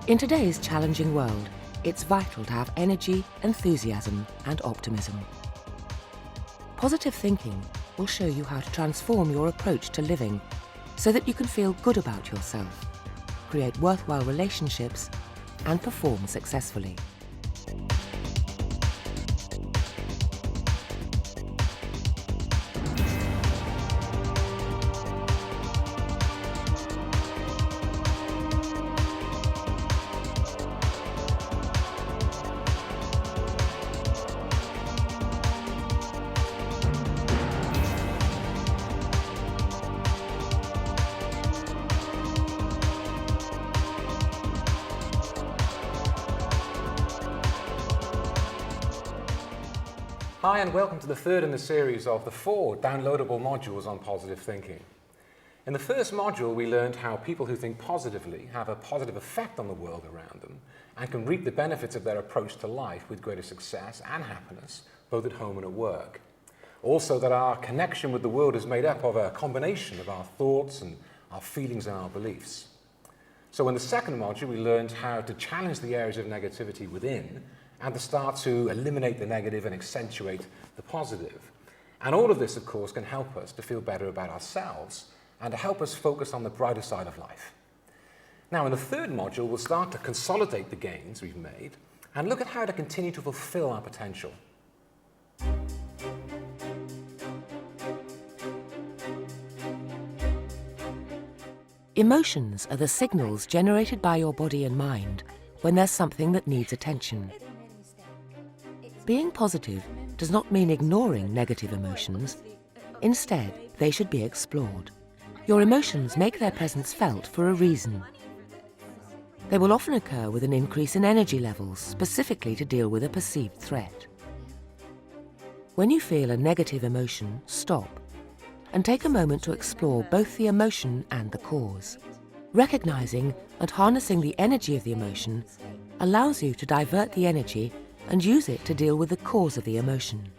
In today's challenging world, it's vital to have energy, enthusiasm, and optimism. Positive thinking will show you how to transform your approach to living so that you can feel good about yourself, create worthwhile relationships, and perform successfully. Hi and welcome to the third in the series of the 4 downloadable modules on positive thinking. In the first module we learned how people who think positively have a positive effect on the world around them and can reap the benefits of their approach to life with greater success and happiness both at home and at work. Also that our connection with the world is made up of a combination of our thoughts and our feelings and our beliefs. So in the second module we learned how to challenge the areas of negativity within and to start to eliminate the negative and accentuate the positive. And all of this, of course, can help us to feel better about ourselves and to help us focus on the brighter side of life. Now, in the third module, we'll start to consolidate the gains we've made and look at how to continue to fulfill our potential. Emotions are the signals generated by your body and mind when there's something that needs attention. Being positive does not mean ignoring negative emotions. Instead, they should be explored. Your emotions make their presence felt for a reason. They will often occur with an increase in energy levels, specifically to deal with a perceived threat. When you feel a negative emotion, stop and take a moment to explore both the emotion and the cause. Recognizing and harnessing the energy of the emotion allows you to divert the energy and use it to deal with the cause of the emotion.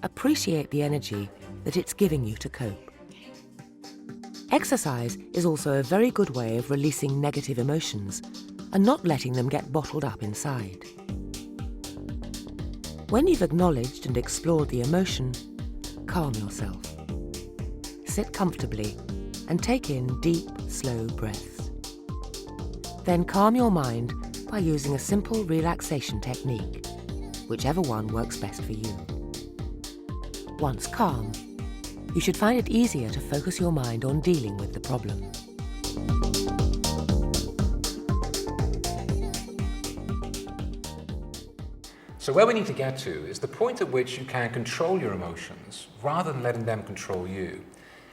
Appreciate the energy that it's giving you to cope. Exercise is also a very good way of releasing negative emotions and not letting them get bottled up inside. When you've acknowledged and explored the emotion, calm yourself. Sit comfortably and take in deep, slow breaths. Then calm your mind by using a simple relaxation technique, whichever one works best for you. Once calm, you should find it easier to focus your mind on dealing with the problem. So where we need to get to is the point at which you can control your emotions rather than letting them control you.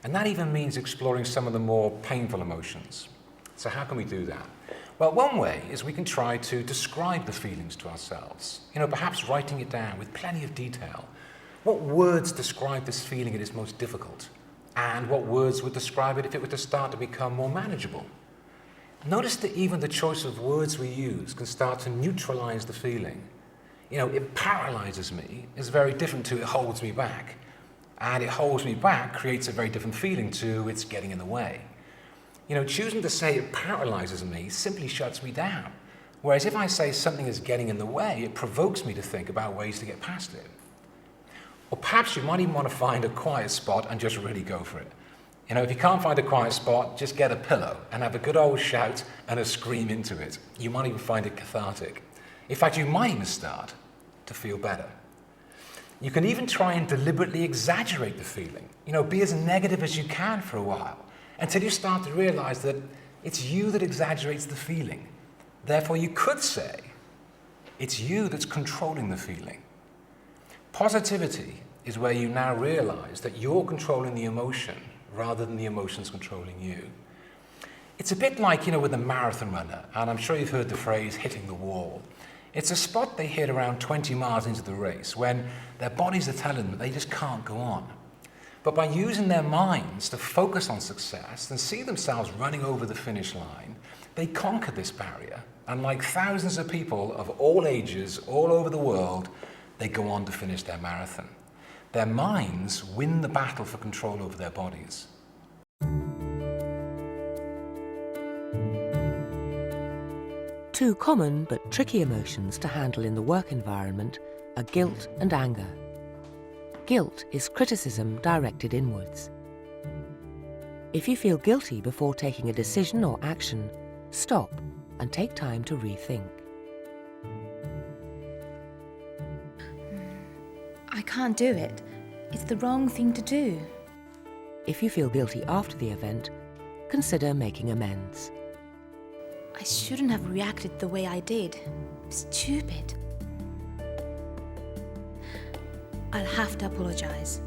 And that even means exploring some of the more painful emotions. So how can we do that? Well, one way is we can try to describe the feelings to ourselves. Perhaps writing it down with plenty of detail. What words describe this feeling at its most difficult? And what words would describe it if it were to start to become more manageable? Notice that even the choice of words we use can start to neutralize the feeling. It paralyzes me is very different to it holds me back. And it holds me back creates a very different feeling to it's getting in the way. Choosing to say it paralyzes me simply shuts me down. Whereas if I say something is getting in the way, it provokes me to think about ways to get past it. Or perhaps you might even want to find a quiet spot and just really go for it. If you can't find a quiet spot, just get a pillow and have a good old shout and a scream into it. You might even find it cathartic. In fact, you might even start to feel better. You can even try and deliberately exaggerate the feeling. Be as negative as you can for a while, until you start to realize that it's you that exaggerates the feeling. Therefore, you could say, it's you that's controlling the feeling. Positivity is where you now realize that you're controlling the emotion rather than the emotions controlling you. It's a bit like, with a marathon runner, and I'm sure you've heard the phrase hitting the wall. It's a spot they hit around 20 miles into the race when their bodies are telling them that they just can't go on. But by using their minds to focus on success and see themselves running over the finish line, they conquer this barrier. And like thousands of people of all ages, all over the world, they go on to finish their marathon. Their minds win the battle for control over their bodies. Two common but tricky emotions to handle in the work environment are guilt and anger. Guilt is criticism directed inwards. If you feel guilty before taking a decision or action, stop and take time to rethink. I can't do it. It's the wrong thing to do. If you feel guilty after the event, consider making amends. I shouldn't have reacted the way I did. Stupid. I'll have to apologize.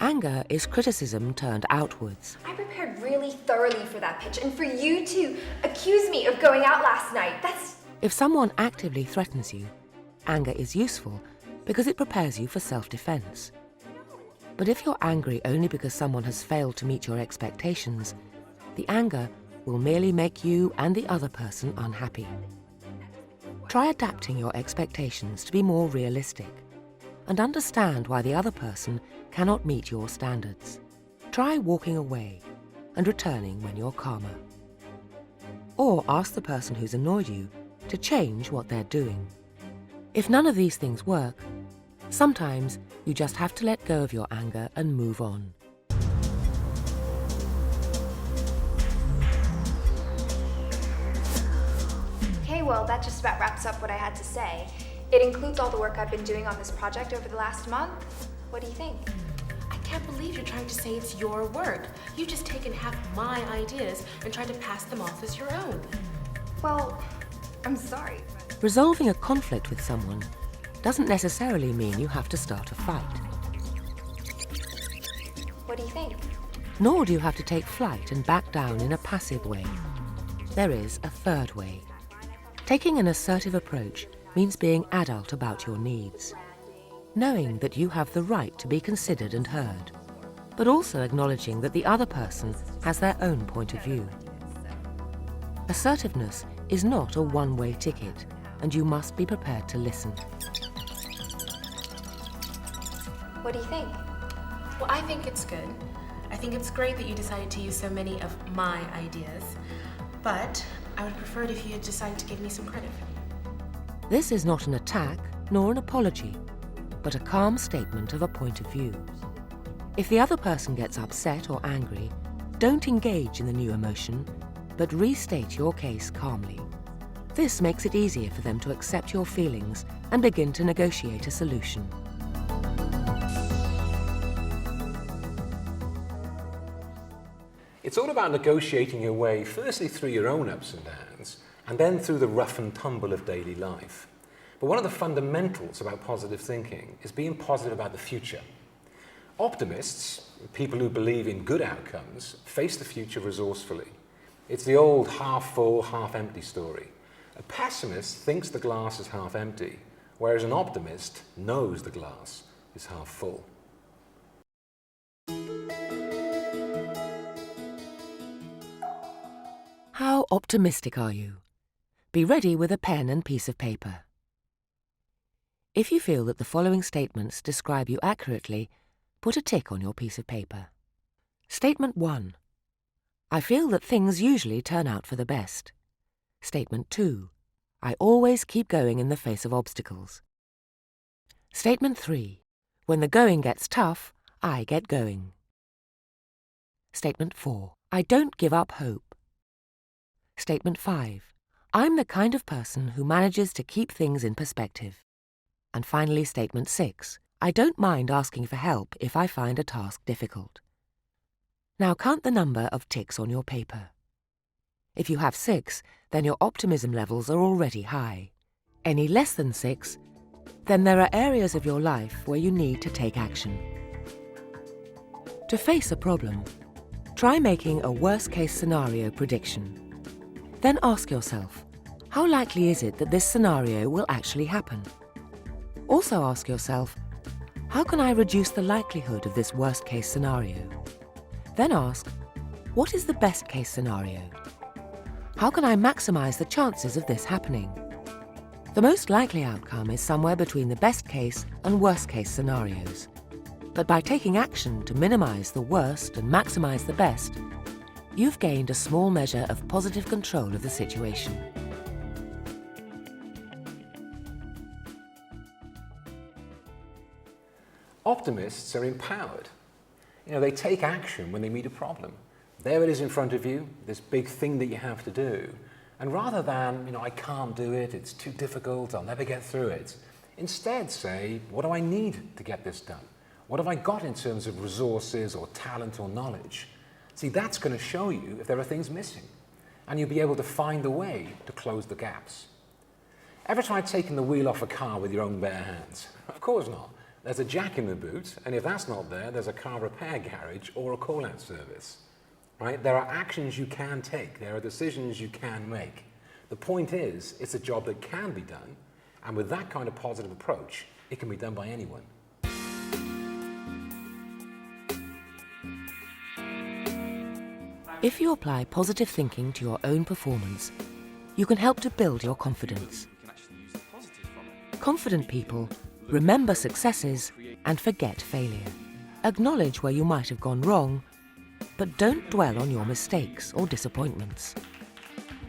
Anger is criticism turned outwards. I prepared really thoroughly for that pitch, and for you to accuse me of going out last night, that's... If someone actively threatens you, anger is useful because it prepares you for self-defense. But if you're angry only because someone has failed to meet your expectations, the anger will merely make you and the other person unhappy. Try adapting your expectations to be more realistic and understand why the other person cannot meet your standards. Try walking away and returning when you're calmer. Or ask the person who's annoyed you to change what they're doing. If none of these things work, sometimes you just have to let go of your anger and move on. Okay, well, that just about wraps up what I had to say. It includes all the work I've been doing on this project over the last month. What do you think? I can't believe you're trying to say it's your work. You've just taken half my ideas and tried to pass them off as your own. Well, I'm sorry. Resolving a conflict with someone doesn't necessarily mean you have to start a fight. What do you think? Nor do you have to take flight and back down in a passive way. There is a third way. Taking an assertive approach means being adult about your needs, knowing that you have the right to be considered and heard, but also acknowledging that the other person has their own point of view. Assertiveness is not a one-way ticket, and you must be prepared to listen. What do you think? Well, I think it's good. I think it's great that you decided to use so many of my ideas, but I would prefer it if you had decided to give me some credit for them. This is not an attack nor an apology, but a calm statement of a point of view. If the other person gets upset or angry, don't engage in the new emotion, but restate your case calmly. This makes it easier for them to accept your feelings and begin to negotiate a solution. It's all about negotiating your way, firstly through your own ups and downs, and then through the rough and tumble of daily life. But one of the fundamentals about positive thinking is being positive about the future. Optimists, people who believe in good outcomes, face the future resourcefully. It's the old half full, half empty story. A pessimist thinks the glass is half empty, whereas an optimist knows the glass is half full. How optimistic are you? Be ready with a pen and piece of paper. If you feel that the following statements describe you accurately, put a tick on your piece of paper. Statement 1. I feel that things usually turn out for the best. Statement 2. I always keep going in the face of obstacles. Statement 3. When the going gets tough, I get going. Statement 4. I don't give up hope. Statement 5. I'm the kind of person who manages to keep things in perspective. And finally, Statement 6. I don't mind asking for help if I find a task difficult. Now count the number of ticks on your paper. If you have 6, then your optimism levels are already high. Any less than 6, then there are areas of your life where you need to take action. To face a problem, try making a worst-case scenario prediction. Then ask yourself, how likely is it that this scenario will actually happen? Also ask yourself, how can I reduce the likelihood of this worst-case scenario? Then ask, what is the best-case scenario? How can I maximize the chances of this happening? The most likely outcome is somewhere between the best-case and worst-case scenarios. But by taking action to minimize the worst and maximize the best, you've gained a small measure of positive control of the situation. Optimists are empowered. They take action when they meet a problem. There it is in front of you, this big thing that you have to do. And rather than, I can't do it, it's too difficult, I'll never get through it, instead say, what do I need to get this done? What have I got in terms of resources or talent or knowledge? See, that's going to show you if there are things missing. And you'll be able to find a way to close the gaps. Ever tried taking the wheel off a car with your own bare hands? Of course not. There's a jack in the boot, and if that's not there, there's a car repair garage or a call-out service. Right? There are actions you can take. There are decisions you can make. The point is, it's a job that can be done, and with that kind of positive approach, it can be done by anyone. If you apply positive thinking to your own performance, you can help to build your confidence. Confident people remember successes and forget failure. Acknowledge where you might have gone wrong, but don't dwell on your mistakes or disappointments.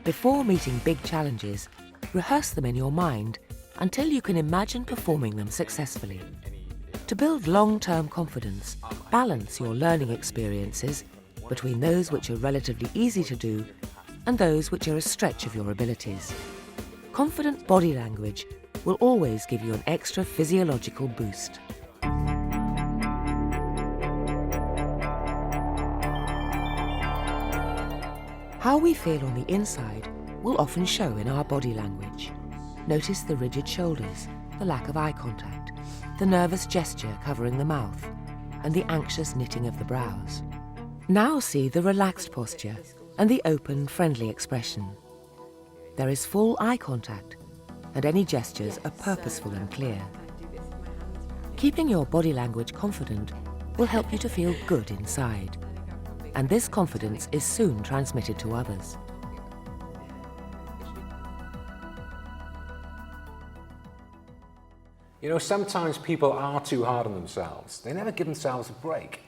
Before meeting big challenges, rehearse them in your mind until you can imagine performing them successfully. To build long-term confidence, balance your learning experiences between those which are relatively easy to do and those which are a stretch of your abilities. Confident body language will always give you an extra physiological boost. How we feel on the inside will often show in our body language. Notice the rigid shoulders, the lack of eye contact, the nervous gesture covering the mouth, and the anxious knitting of the brows. Now see the relaxed posture and the open, friendly expression. There is full eye contact, and any gestures are purposeful and clear. Keeping your body language confident will help you to feel good inside, and this confidence is soon transmitted to others. Sometimes people are too hard on themselves. They never give themselves a break.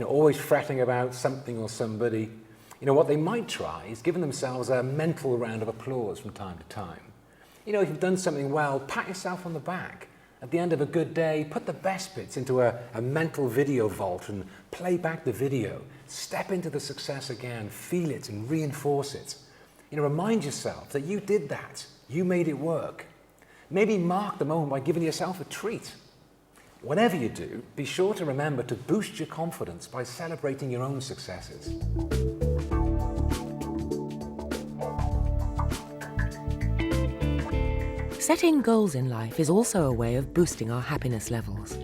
Always fretting about something or somebody. What they might try is giving themselves a mental round of applause from time to time. If you've done something well, pat yourself on the back. At the end of a good day, put the best bits into a mental video vault and play back the video. Step into the success again, feel it and reinforce it. Remind yourself that you did that. You made it work. Maybe mark the moment by giving yourself a treat. Whatever you do, be sure to remember to boost your confidence by celebrating your own successes. Setting goals in life is also a way of boosting our happiness levels.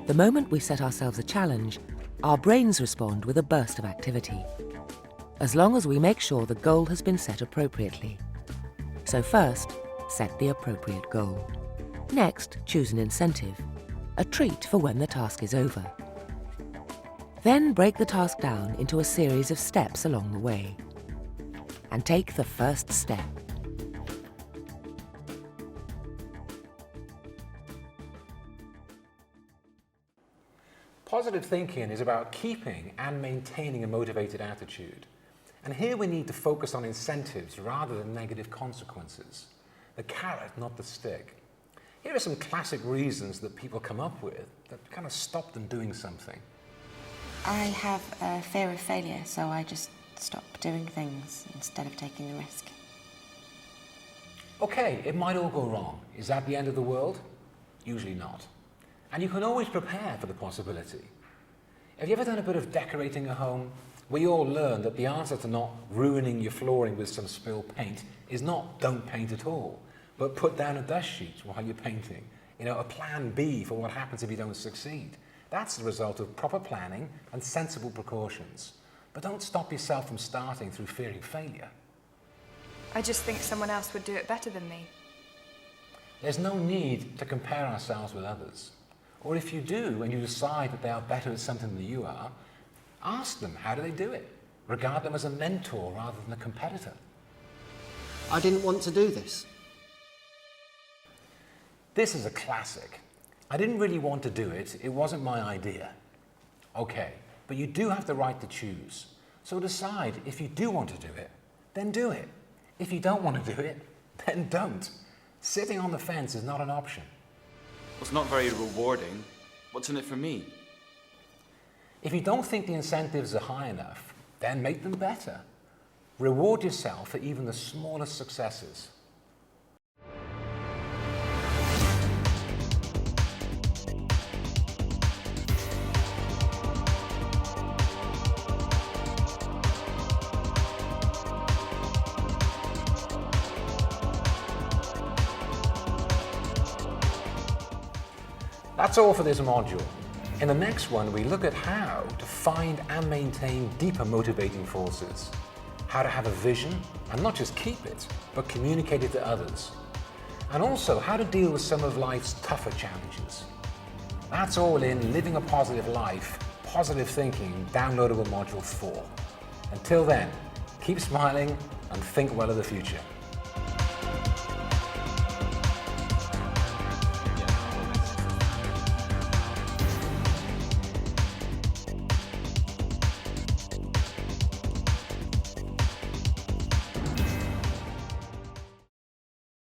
The moment we set ourselves a challenge, our brains respond with a burst of activity, as long as we make sure the goal has been set appropriately. So first, set the appropriate goal. Next, choose an incentive, a treat for when the task is over. Then break the task down into a series of steps along the way. And take the first step. Positive thinking is about keeping and maintaining a motivated attitude. And here we need to focus on incentives rather than negative consequences. The carrot, not the stick. Here are some classic reasons that people come up with that kind of stop them doing something. I have a fear of failure, so I just stop doing things instead of taking the risk. Okay, it might all go wrong. Is that the end of the world? Usually not. And you can always prepare for the possibility. Have you ever done a bit of decorating a home? We all learn that the answer to not ruining your flooring with some spilled paint is not don't paint at all, but put down a dust sheet while you're painting. A plan B for what happens if you don't succeed. That's the result of proper planning and sensible precautions. But don't stop yourself from starting through fearing failure. I just think someone else would do it better than me. There's no need to compare ourselves with others. Or if you do and you decide that they are better at something than you are, ask them how do they do it. Regard them as a mentor rather than a competitor. I didn't want to do this. This is a classic. I didn't really want to do it. It wasn't my idea. Okay, but you do have the right to choose. So decide if you do want to do it, then do it. If you don't want to do it, then don't. Sitting on the fence is not an option. Well, it's not very rewarding. What's in it for me? If you don't think the incentives are high enough, then make them better. Reward yourself for even the smallest successes. That's all for this module. In the next one, we look at how to find and maintain deeper motivating forces, how to have a vision and not just keep it, but communicate it to others, and also how to deal with some of life's tougher challenges. That's all in Living a Positive Life, Positive Thinking, downloadable Module 4. Until then, keep smiling and think well of the future.